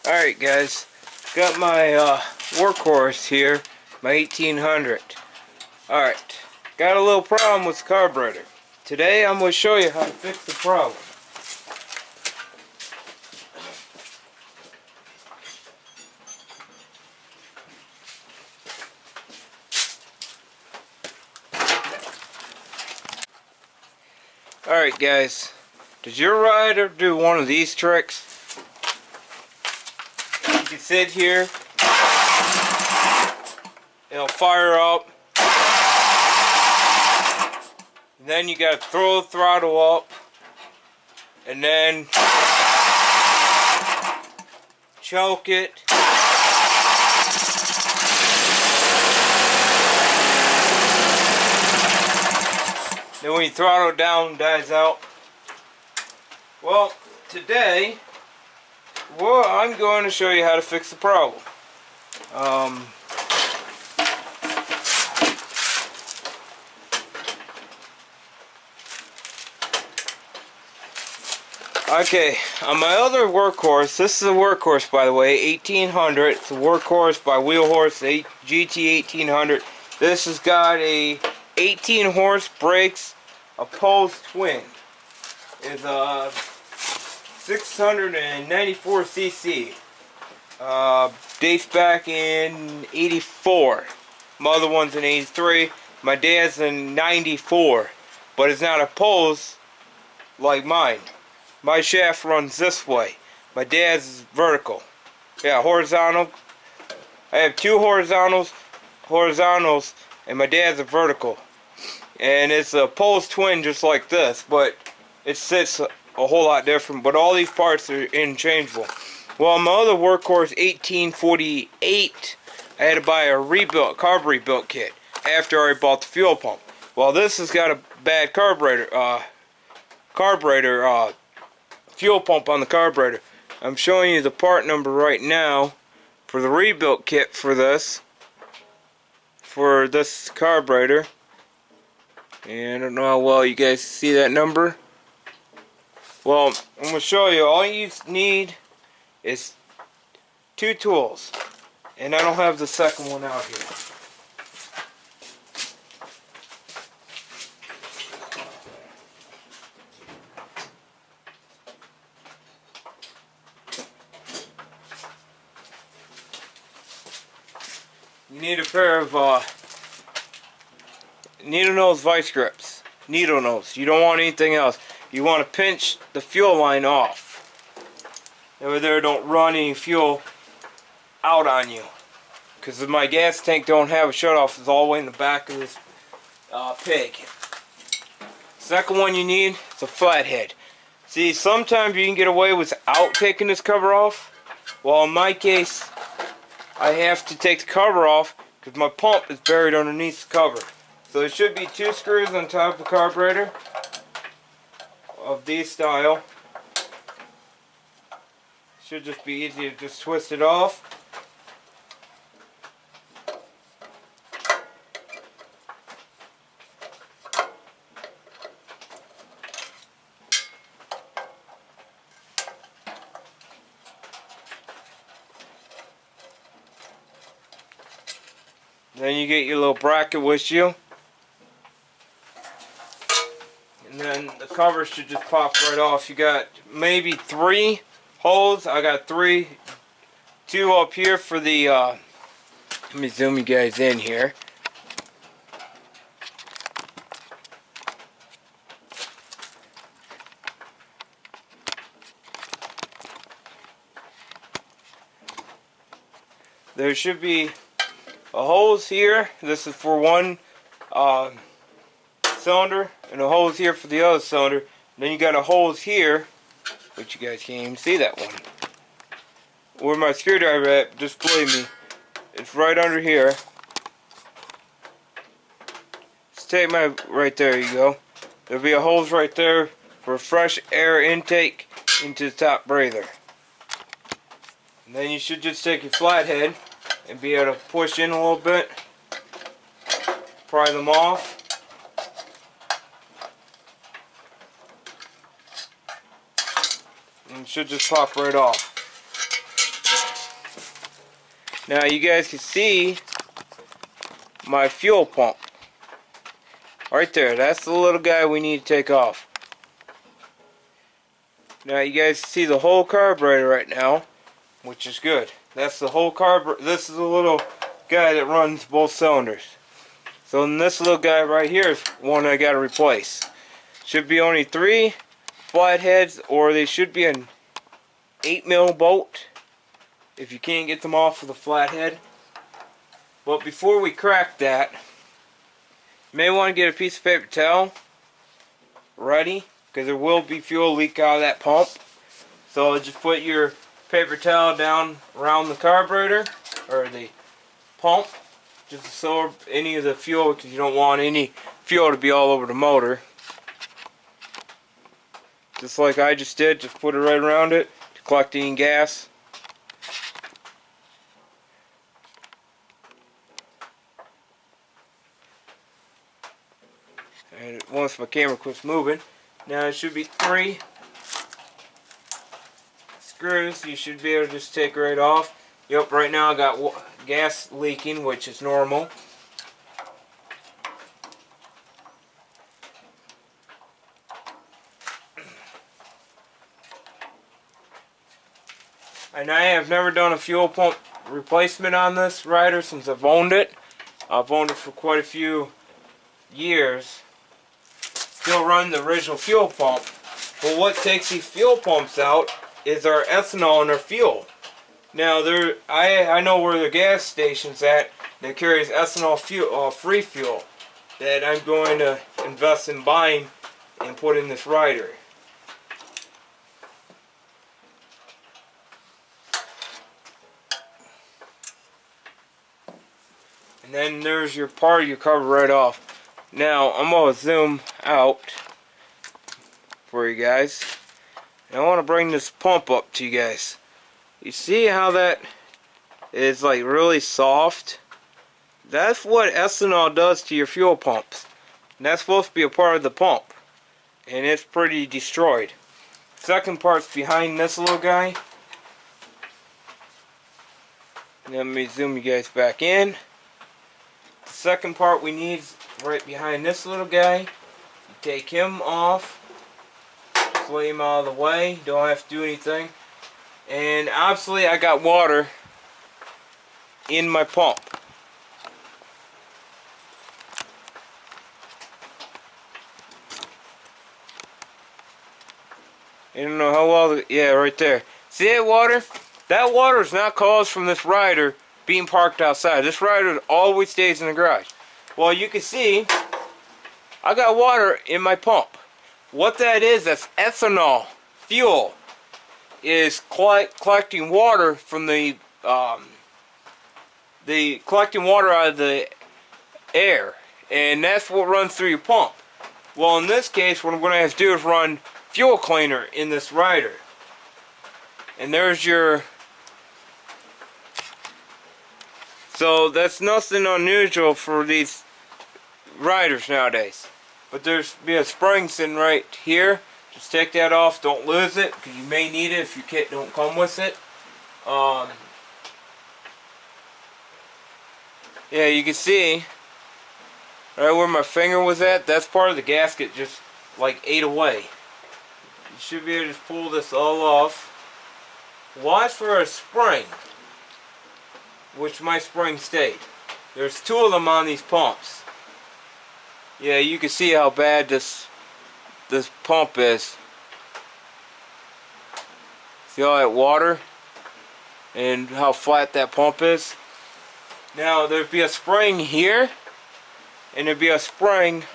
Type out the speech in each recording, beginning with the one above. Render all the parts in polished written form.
Alright guys, got my workhorse here, my 1800. Alright, got a little problem with the carburetor. Today I'm going to show you how to fix the problem. Alright guys, does your rider do one of these tricks? You can sit here, it'll fire up, and then you gotta throw the throttle up, and then choke it. Then when you throttle it down, it dies out. Well, today, I'm going to show you how to fix the problem. Okay, on my other workhorse, this is a workhorse by the way, 1800. It's a workhorse by Wheel Horse, GT-1800. This has got a 18 horse Briggs opposed twin. It's a 694 cc. Dates back in 84. My other one's in 83. My dad's in 94. But it's not opposed like mine. My shaft runs this way. My dad's is vertical. Yeah, horizontal. I have two horizontals, and my dad's a vertical. And it's a opposed twin just like this, but it sits a whole lot different. But all these parts are interchangeable. Well, my other workhorse 1848, I had to buy a carb rebuilt kit after I bought the fuel pump. Well, this has got a bad fuel pump on the carburetor. I'm showing you the part number right now for the rebuilt kit for this carburetor. And I don't know how well you guys see that number. Well, I'm going to show you. All you need is two tools. And I don't have the second one out here. You need a pair of needle nose vice grips. Needle nose. You don't want anything else. You want to pinch the fuel line off. Over there, don't run any fuel out on you. Because my gas tank don't have a shutoff. It's all the way in the back of this pig. Second one you need is a flathead. See, sometimes you can get away without taking this cover off. Well, in my case, I have to take the cover off because my pump is buried underneath the cover. So there should be two screws on top of the carburetor of this style. Should just be easy to just twist it off. Then you get your little bracket with you. And then the cover should just pop right off. You got maybe 3 holes. I got 2 up here for the, let me zoom you guys in here. There should be holes here. This is for one cylinder, and a hose here for the other cylinder. And then you got a hose here, which you guys can't even see that one. Where my screwdriver at, just believe me, it's right under here. Just take my, right there you go. There'll be a hose right there for fresh air intake into the top breather. And then you should just take your flathead and be able to push in a little bit, pry them off. And it should just pop right off. Now you guys can see my fuel pump. Right there, that's the little guy we need to take off. Now you guys see the whole carburetor right now, which is good. That's the whole carburetor. This is the little guy that runs both cylinders. So this little guy right here is one I got to replace. Should be only 3 flatheads, or they should be an 8mm bolt if you can't get them off with a flathead. But before we crack that, you may want to get a piece of paper towel ready, because there will be fuel leak out of that pump. So just put your paper towel down around the carburetor or the pump, just to absorb any of the fuel, because you don't want any fuel to be all over the motor. Just like I just did, just put it right around it to collect any gas. And once my camera quits moving, now it should be 3 screws you should be able to just take right off. Yep, right now I got gas leaking, which is normal. And I have never done a fuel pump replacement on this rider since I've owned it. I've owned it for quite a few years. Still run the original fuel pump. But what takes these fuel pumps out is our ethanol and our fuel. Now I know where the gas station's at that carries ethanol fuel, free fuel, that I'm going to invest in buying and put in this rider. And then there's your part of your cover right off. Now I'm going to zoom out for you guys. And I want to bring this pump up to you guys. You see how that is like really soft? That's what ethanol does to your fuel pumps. And that's supposed to be a part of the pump. And it's pretty destroyed. Second part's behind this little guy. Let me zoom you guys back in. The second part we need is right behind this little guy. You take him off. Just lay him out of the way. Don't have to do anything. And obviously I got water in my pump. I don't know how well, yeah, right there. See that water? That water is not caused from this rider being parked outside. This rider always stays in the garage. Well, you can see I got water in my pump. What that is, that's ethanol fuel, is collecting water from the collecting water out of the air, and that's what runs through your pump. Well, in this case, what I'm going to have to do is run fuel cleaner in this rider. And there's your... So that's nothing unusual for these riders nowadays. But there's be a spring sitting right here. Just take that off. Don't lose it, because you may need it if your kit don't come with it. Yeah, you can see right where my finger was at. That's part of the gasket just like ate away. You should be able to just pull this all off. Watch for a spring, which my spring stayed. There's 2 of them on these pumps. Yeah, you can see how bad this pump is. See all that water and how flat that pump is? Now there'd be a spring here, and there'd be a spring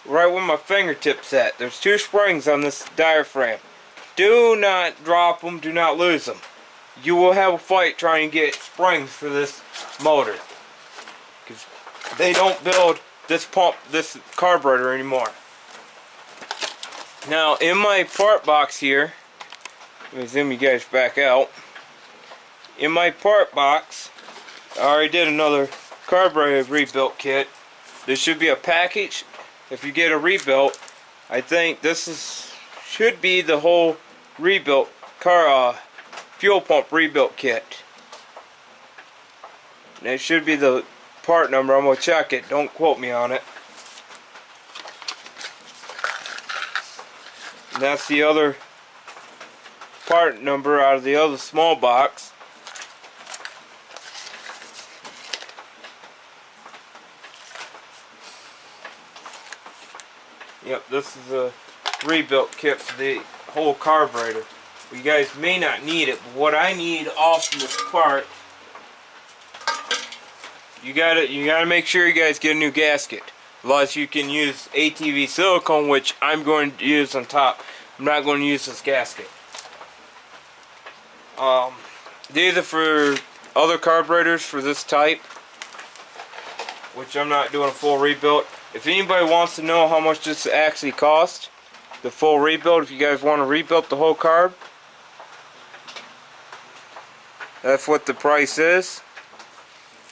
right where my fingertips at. There's 2 springs on this diaphragm. Do not drop them, do not lose them. You will have a fight trying to get springs for this motor, because they don't build this pump, this carburetor anymore. Now in my part box here, let me zoom you guys back out. In my part box, I already did another carburetor rebuilt kit. There should be a package. If you get a rebuilt, I think this should be the whole rebuilt fuel pump rebuilt kit. And it should be the part number. I'm going to check it. Don't quote me on it. And that's the other part number out of the other small box. Yep, this is a rebuilt kit for the whole carburetor. You guys may not need it, but what I need off this part, you gotta make sure you guys get a new gasket. Otherwise you can use ATV silicone, which I'm going to use on top. I'm not going to use this gasket. These are for other carburetors for this type, which I'm not doing a full rebuild. If anybody wants to know how much this actually cost, the full rebuild, if you guys want to rebuild the whole carb, that's what the price is.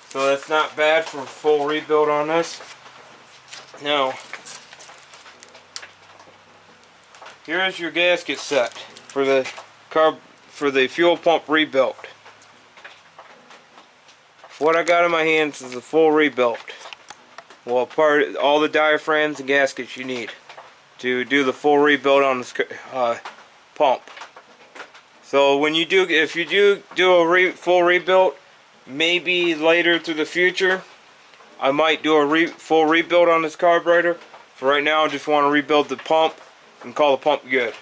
So that's not bad for a full rebuild on this. Now, here's your gasket set for the fuel pump rebuild. What I got in my hands is a full rebuild. Well, all the diaphragms and gaskets you need to do the full rebuild on this pump. So when you do, if you do a full rebuild, maybe later to the future, I might do a full rebuild on this carburetor. For right now, I just want to rebuild the pump and call the pump good.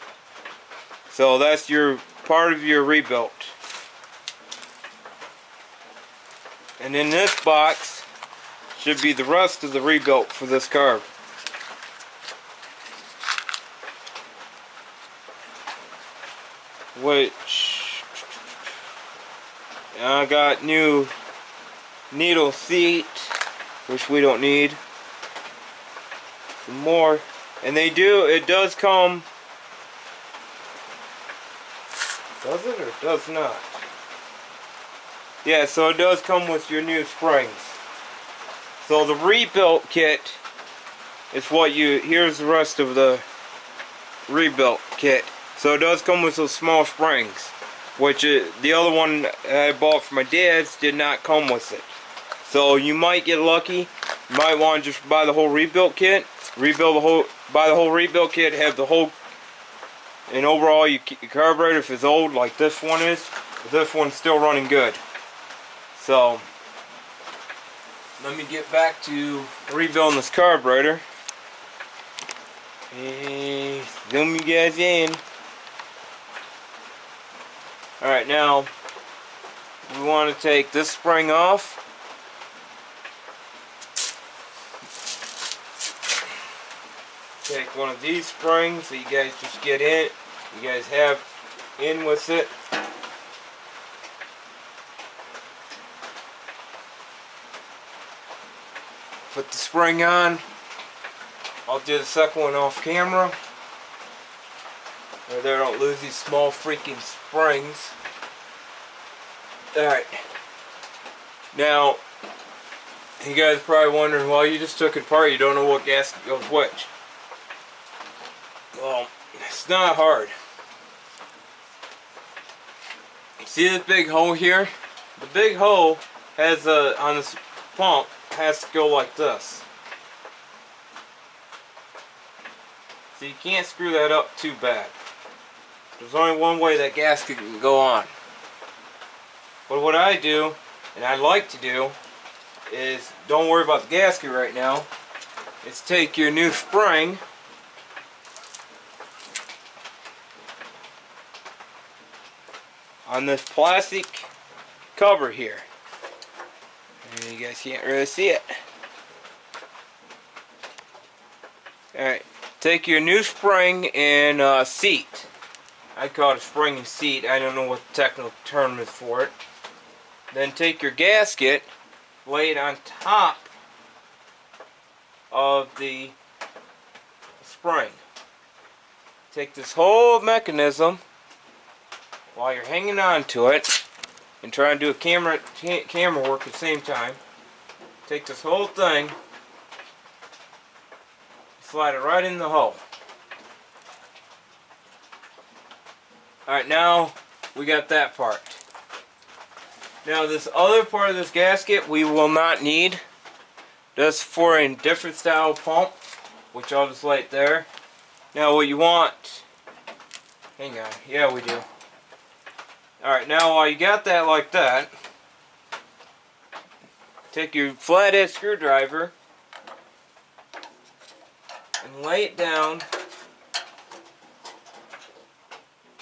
So that's your part of your rebuild. And in this box should be the rest of the rebuild for this carb. Which I got new needle seat, which we don't need. Some more, and it does come. Does it or does not? Yeah, so it does come with your new springs. So the rebuilt kit is what here's the rest of the rebuilt kit. So it does come with those small springs, which the other one I bought for my dad's did not come with it. So you might get lucky. You might want to just buy the whole rebuilt kit, buy the whole rebuilt kit, have the whole, and overall your carburetor, if it's old like this one is, this one's still running good. So let me get back to rebuilding this carburetor and zoom you guys in. Alright, now we want to take this spring off. Take one of these springs so you guys just get in. You guys have in with it. Put the spring on. I'll do the second one off camera. Right there, don't lose these small freaking springs. Alright. Now, you guys are probably wondering, well, you just took it apart, you don't know what gasket goes which. Well, it's not hard. You see this big hole here? The big hole has on this pump has to go like this. So you can't screw that up too bad. There's only one way that gasket can go on. But what I do, and I like to do, is don't worry about the gasket right now. Is take your new spring on this plastic cover here. And you guys can't really see it. Alright, take your new spring and seat. I call it a spring and seat. I don't know what the technical term is for it. Then take your gasket, lay it on top of the spring. Take this whole mechanism while you're hanging on to it and try and do a camera work at the same time. Take this whole thing, slide it right in the hole. Alright, now we got that part. Now this other part of this gasket we will not need. That's for a different style pump, which I'll just light there. Now what you want, hang on, yeah we do. Alright, now while you got that like that, take your flathead screwdriver and lay it down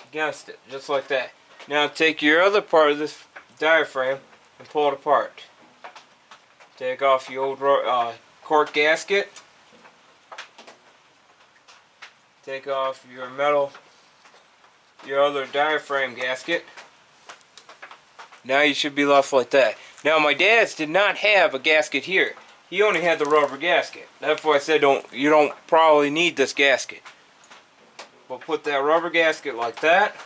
against it, just like that. Now take your other part of this diaphragm and pull it apart. Take off your old cork gasket. Take off your other diaphragm gasket. Now you should be left like that. Now my dad's did not have a gasket here. He only had the rubber gasket. That's why I said you don't probably need this gasket. But put that rubber gasket like that.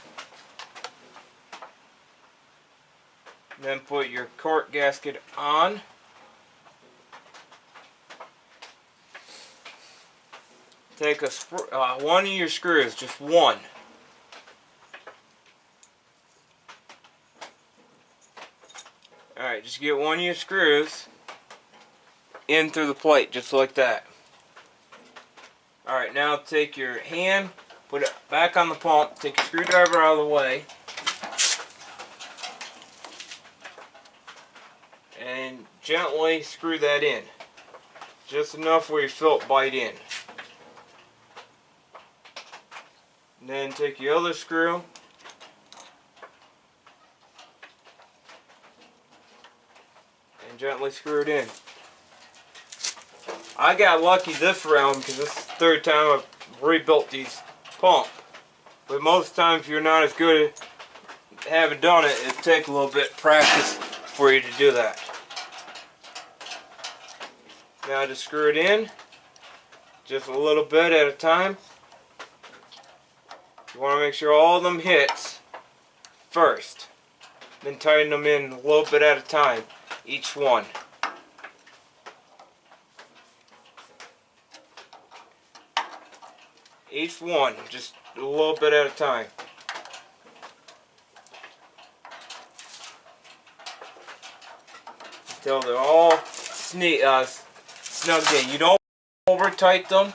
Then put your cork gasket on. Take one of your screws, just one. Alright, just get one of your screws in through the plate, just like that. Alright, now take your hand, put it back on the pump, take your screwdriver out of the way, and gently screw that in. Just enough where you feel it bite in. And then take your other screw and gently screw it in. I got lucky this round because this is the third time I've rebuilt these pumps. But most times if you're not as good at having done it, it'll take a little bit of practice for you to do that. Now just screw it in, just a little bit at a time. You want to make sure all of them hits first. Then tighten them in a little bit at a time, each one. Each one, just a little bit at a time. Until they're all snugged in. You don't over tight them.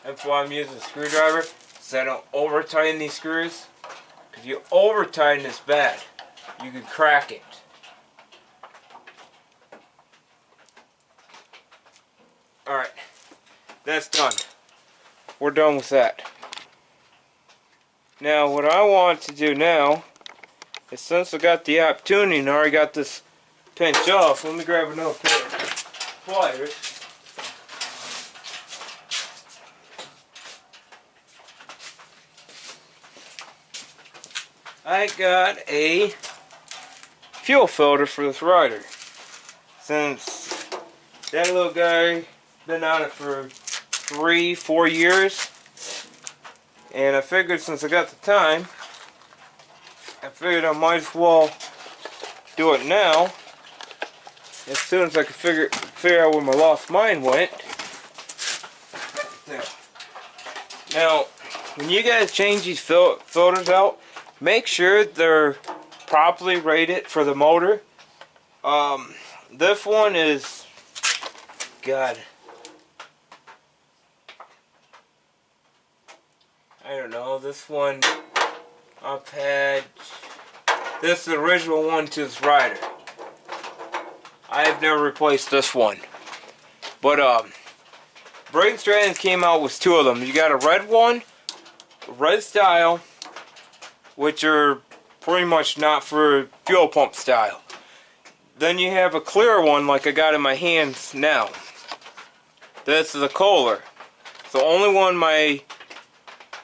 That's why I'm using a screwdriver, so I don't over tighten these screws. Because if you over tighten it's bad. You can crack it. Alright, that's done. We're done with that. Now what I want to do now is, since I got the opportunity and I already got this pinched off, let me grab another pair of pliers. I got a fuel filter for this rider. Since that little guy been on it for 3-4 years, and I figured since I got the time, I figured I might as well do it now. As soon as I could figure out where my lost mine went. There. Now, when you guys change these filters out, make sure they're properly rated for the motor. This one is, God, I don't know, this one I've had, this is the original one to this rider. I've never replaced this one. But Briggs came out with two of them. You got a red one, red style, which are pretty much not for fuel pump style. Then you have a clear one like I got in my hands now. This is a Kohler. It's the only one my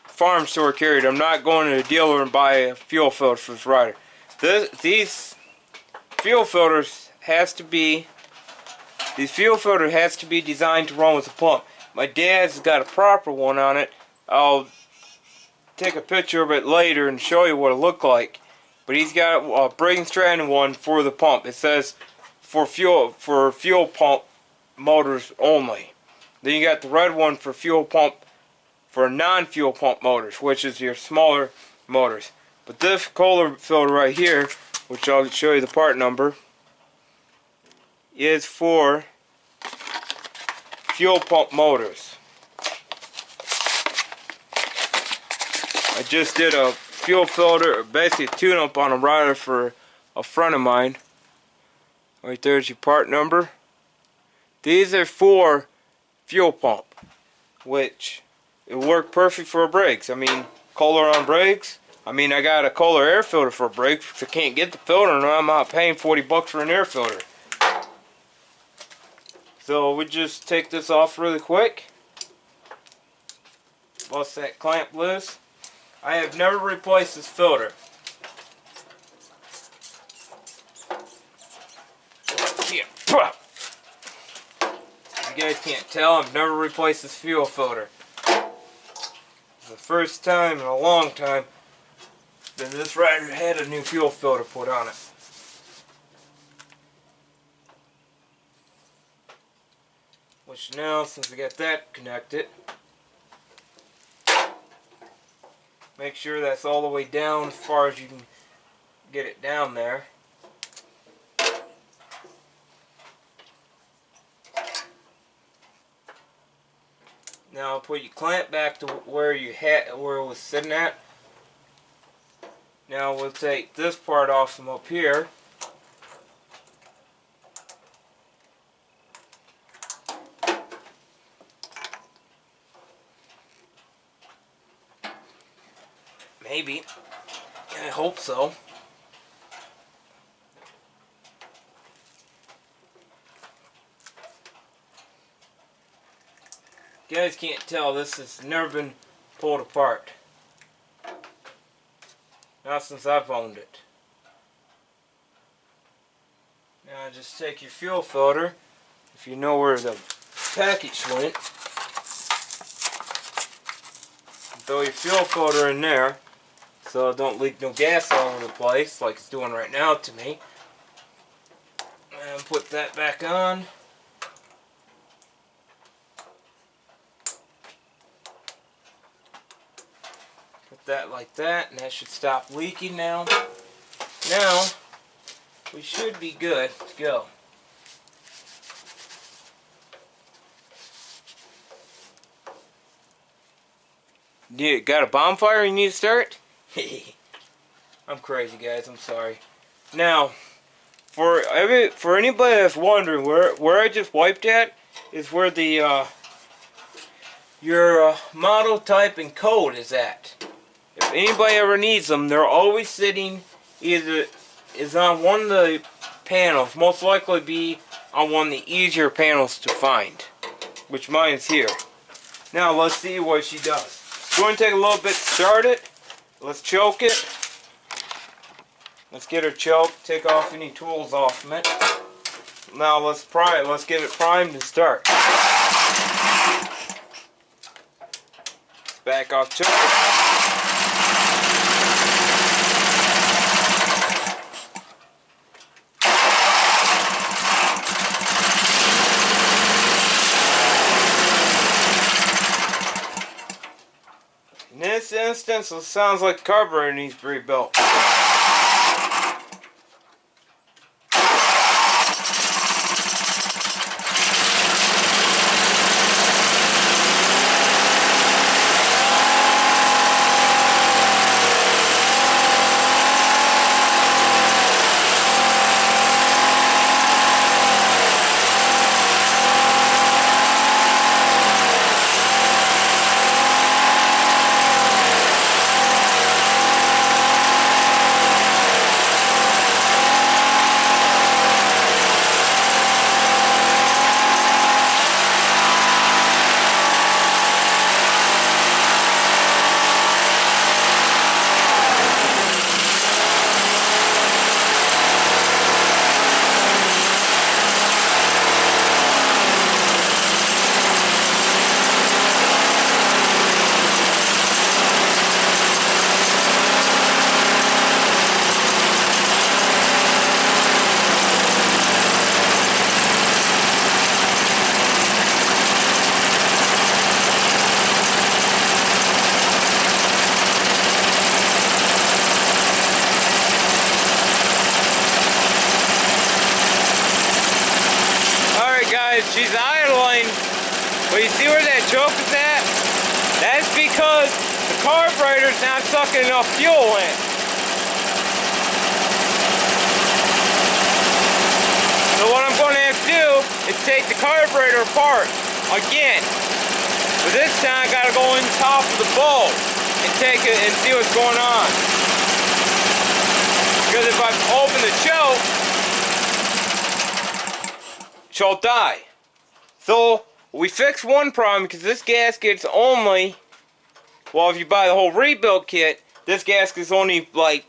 farm store carried. I'm not going to a dealer and buy a fuel filter for this rider. These fuel filters has to be designed to run with the pump. My dad's got a proper one on it. I'll take a picture of it later and show you what it looked like. But he's got a Briggs one for the pump. It says for fuel pump motors only. Then you got the red one for fuel pump for non-fuel pump motors, which is your smaller motors. But this Kohler filter right here, which I'll show you the part number, is for fuel pump motors. I just did a fuel filter, basically a tune-up on a rider for a friend of mine. Right there's your part number. These are for fuel pump, which it worked perfect for a Briggs. I mean, Kohler on Briggs. I mean, I got a Kohler air filter for a Briggs, because I can't get the filter, and I'm not paying 40 bucks for an air filter. So we just take this off really quick. Bust that clamp loose. I have never replaced this filter. Yeah. You guys can't tell, I've never replaced this fuel filter. It's the first time in a long time that this rider had a new fuel filter put on it. Which now, since we got that connected, make sure that's all the way down as far as you can get it down there. Now put your clamp back to where you had, where it was sitting at. Now we'll take this part off from up here. Maybe. I hope so. You guys can't tell, this has never been pulled apart. Not since I've owned it. Now just take your fuel filter, if you know where the package went. Throw your fuel filter in there, so it don't leak no gas all over the place like it's doing right now to me. And put that back on. Put that like that, and that should stop leaking now. Now, we should be good to go. You got a bonfire you need to start? I'm crazy, guys. I'm sorry. Now, for anybody that's wondering, where I just wiped at is where the your model type and code is at. If anybody ever needs them, they're always sitting either is on one of the panels. Most likely be on one of the easier panels to find, which mine's here. Now let's see what she does. It's going to take a little bit to start it. Let's choke it. Let's get her choked. Take off any tools off from it. Now let's prime. Let's get it primed and start. Back off choke. In this instance, it sounds like carburetor needs to be rebuilt. she's idling. But you see where that choke is at? That's because the carburetor's not sucking enough fuel in. So what I'm going to have to do is take the carburetor apart again. But this time I got to go in top of the bulb and take it and see what's going on. Because if I open the choke, she'll die. So we fixed one problem because this gasket's only, well, if you buy the whole rebuild kit, this gasket's only like,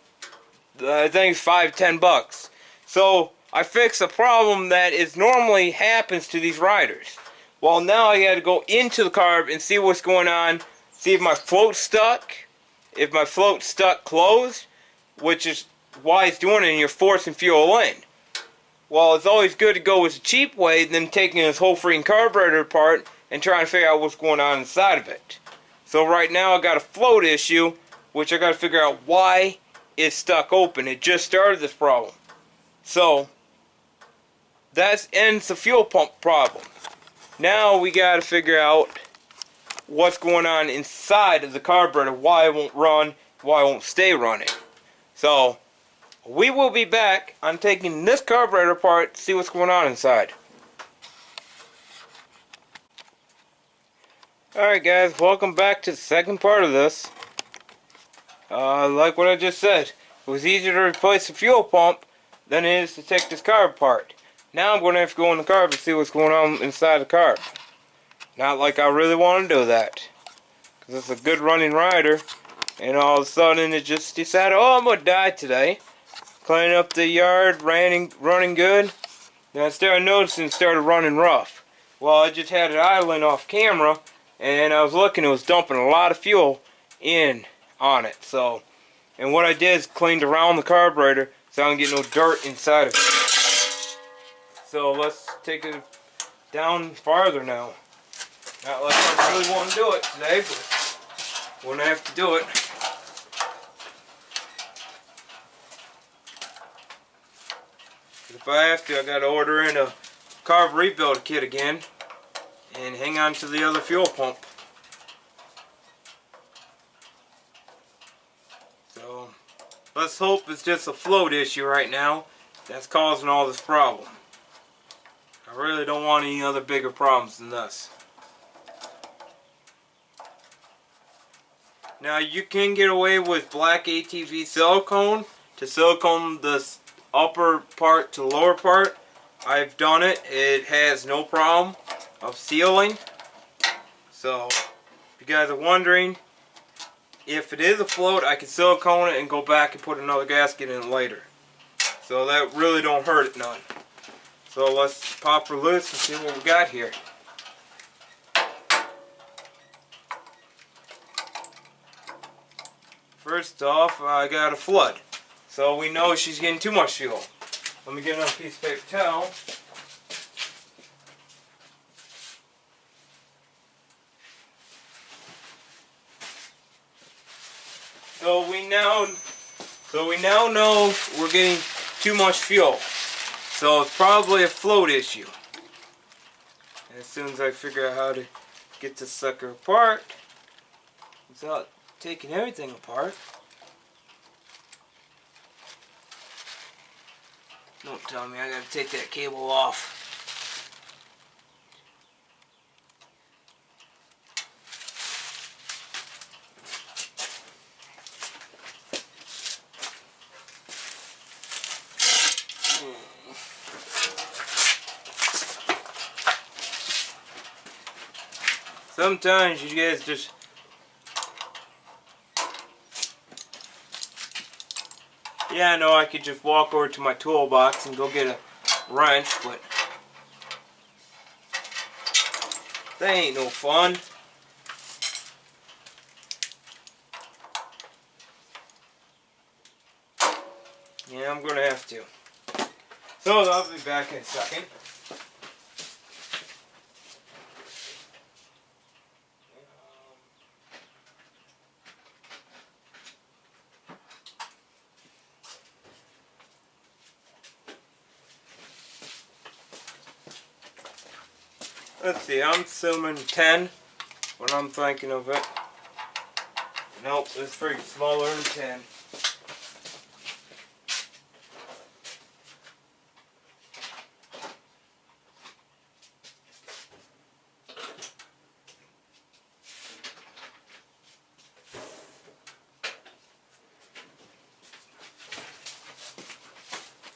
I think it's $5-10. So I fixed a problem that is normally happens to these riders. Well, now I got to go into the carb and see what's going on, see if my float's stuck, if my float's stuck closed, which is why it's doing it and you're forcing fuel in. Well, it's always good to go with a cheap way than taking this whole freaking carburetor apart and trying to figure out what's going on inside of it. So right now I got a float issue, which I got to figure out why it's stuck open. It just started this problem. So that ends the fuel pump problem. Now we got to figure out what's going on inside of the carburetor, why it won't run, why it won't stay running. So we will be back on taking this carburetor apart to see what's going on inside. Alright guys, welcome back to the second part of this. Like what I just said, it was easier to replace the fuel pump than it is to take this carb apart. Now I'm going to have to go in the carb and see what's going on inside the carb. Not like I really want to do that, because it's a good running rider, and all of a sudden it just decided, oh, I'm going to die today. Cleaning up the yard, running good. Then I started noticing it started running rough. Well, I just had it idling off camera, and I was looking, it was dumping a lot of fuel in on it. So, and what I did is cleaned around the carburetor so I don't get no dirt inside of it. So let's take it down farther now. Not like I really want to do it today, but we're going to have to do it. If I have to, I got to order in a carb rebuild kit again and hang on to the other fuel pump. So let's hope it's just a float issue right now that's causing all this problem. I really don't want any other bigger problems than this. Now you can get away with black ATV silicone to silicone the upper part to lower part. I've done it. It has no problem of sealing. So if you guys are wondering, if it is a float, I can silicone it and go back and put another gasket in it later. So that really don't hurt it none. So let's pop her loose and see what we got here. First off, I got a flood. So we know she's getting too much fuel. Let me get another piece of paper towel. So we now know we're getting too much fuel. So it's probably a float issue. And as soon as I figure out how to get this sucker apart, without taking everything apart. Don't tell me I gotta take that cable off. Sometimes you guys just yeah, I know I could just walk over to my toolbox and go get a wrench, but that ain't no fun. Yeah, I'm gonna have to. So I'll be back in a second. Let's see, I'm assuming 10 when I'm thinking of it. Nope, it's pretty smaller than 10.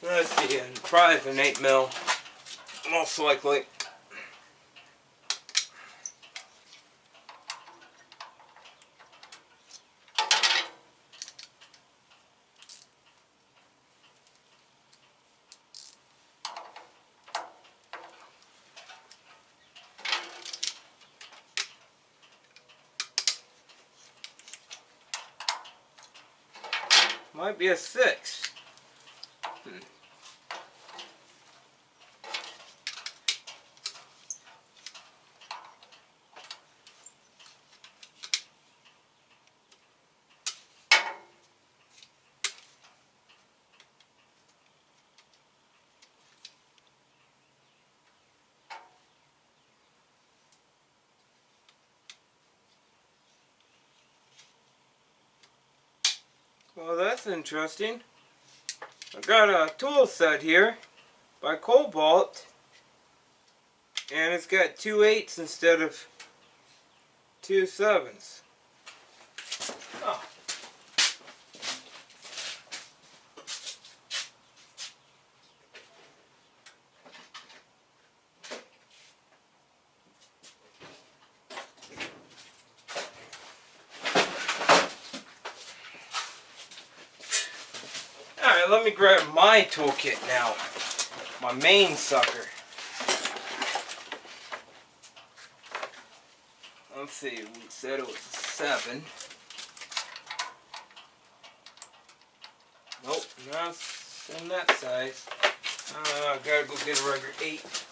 Let's see, probably an 8 mil, most likely. Might be a 6. Well, that's interesting. I got a tool set here by Cobalt, and it's got 2 8s instead of 2 7s. Oh. Alright, let me grab my toolkit now. My main sucker. Let's see, we said it was a 7. Nope, not in that size. I gotta go get a regular 8.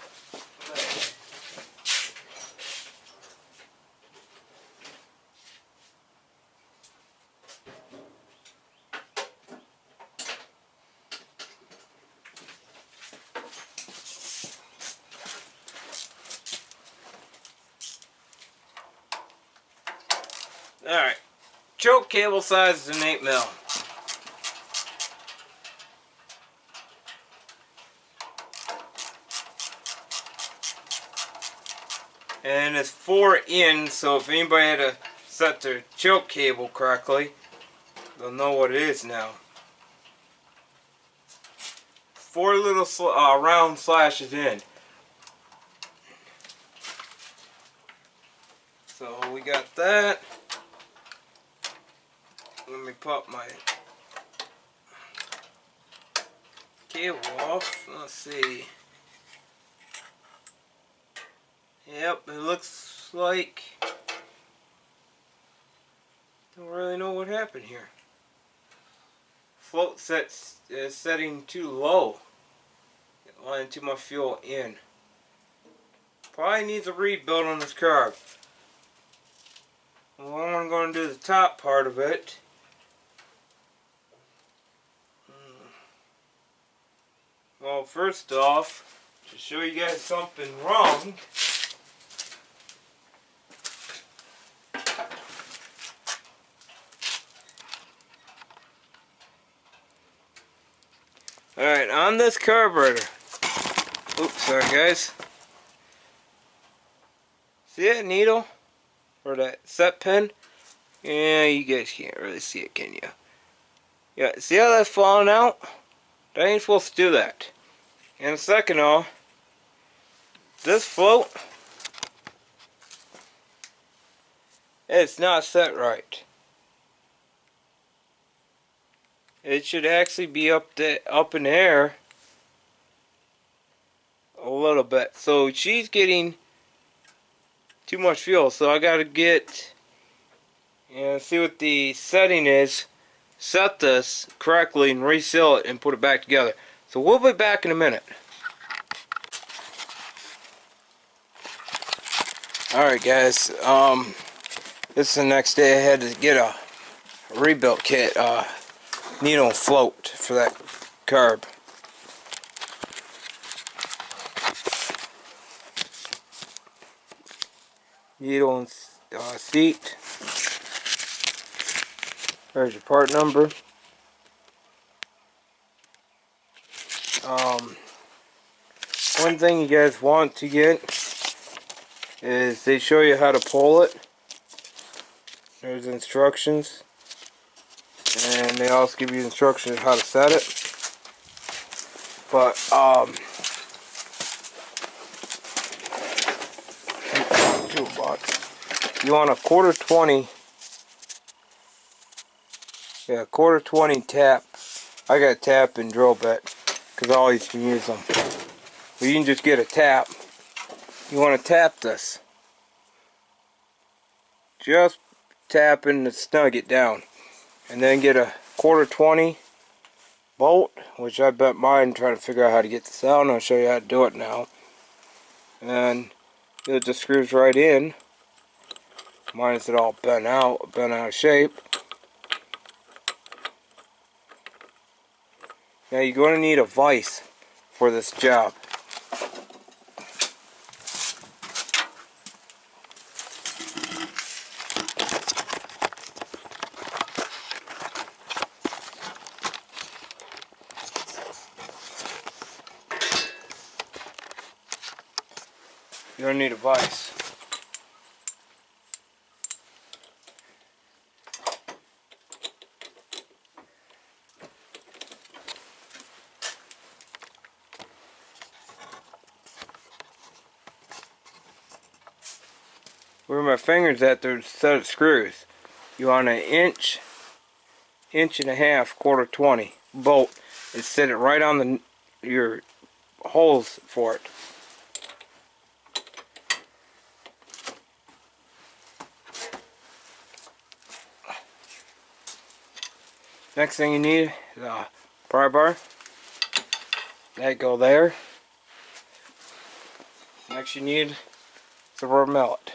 Alright, choke cable size is an 8 mil. And it's 4 in, so if anybody had to set their choke cable correctly, they'll know what it is now. 4 little round slashes in. So we got that. Let me pop my cable off. Let's see. Yep, it looks like, don't really know what happened here. Float is setting too low. Line too much fuel in. Probably needs a rebuild on this carb. Well, I'm going to do the top part of it. Well, first off, to show you guys something wrong, alright, on this carburetor, oops, sorry guys, see that needle, or that set pin? Yeah, you guys can't really see it, can you? Yeah, see how that's falling out? That ain't supposed to do that. And second off, this float, it's not set right. It should actually be up in the air a little bit. So she's getting too much fuel. So I gotta get and see what the setting is, set this correctly and reseal it and put it back together. So we'll be back in a minute. Alright guys, this is the next day. I had to get a rebuilt kit, needle and float for that carb. needle and seat. There's your part number. One thing you guys want to get is they show you how to pull it. There's instructions, and they also give you instructions how to set it. But you want a quarter 20. Yeah, quarter 20 tap. I got tap and drill bit because I always can use them. But you can just get a tap. You want to tap this. Just tap and snug it down. And then get a quarter 20 bolt, which I bet mine, trying to figure out how to get this out, and I'll show you how to do it now. And it just screws right in. Mine is all bent out of shape. Now you're going to need a vise for this job. You're going to need a vise. Where my finger's at, there's a set of screws. You want an inch and a half, quarter 20 bolt, and set it right on your holes for it. Next thing you need is a pry bar. That go there. Next you need is a rubber mallet.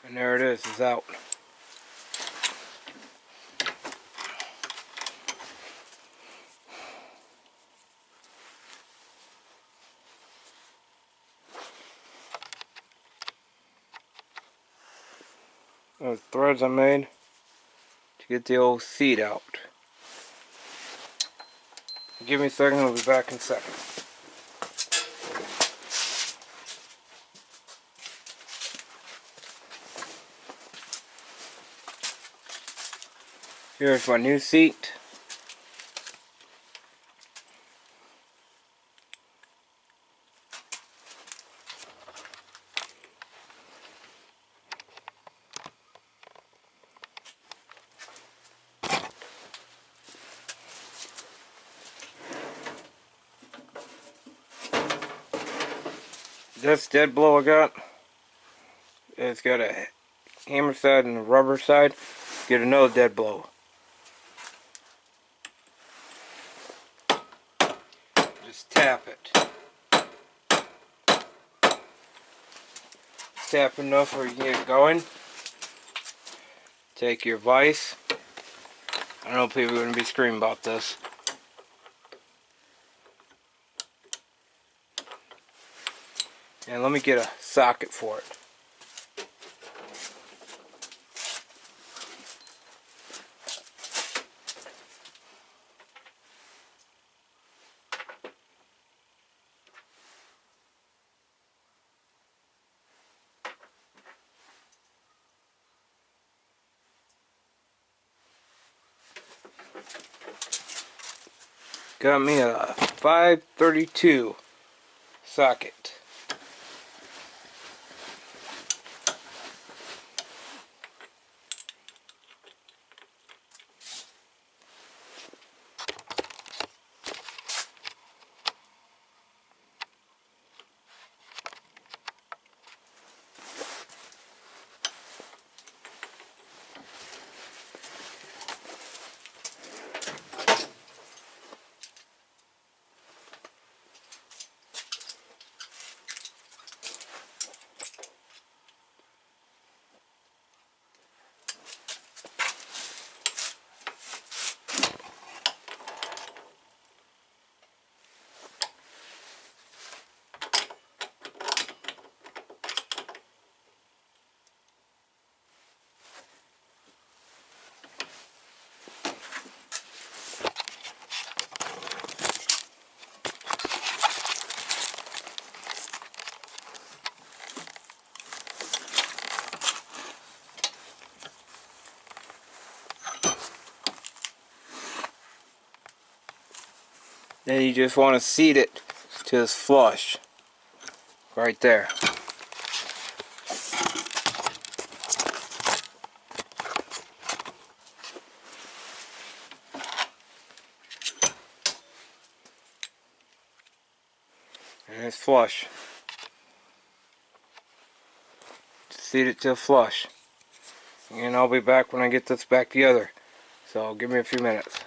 And there it is, it's out. Those threads I made to get the old seat out. Give me a second, I'll be back in a second. Here's my new seat. This dead blow I got, it's got a hammer side and a rubber side. Get another dead blow. Just tap it. Tap enough where you can get it going. Take your vise. I know people are going to be screaming about this. And let me get a socket for it. Got me a 532 socket. Then you just want to seat it to it's flush. Right there. And it's flush. Seat it to flush. And I'll be back when I get this back together. So give me a few minutes.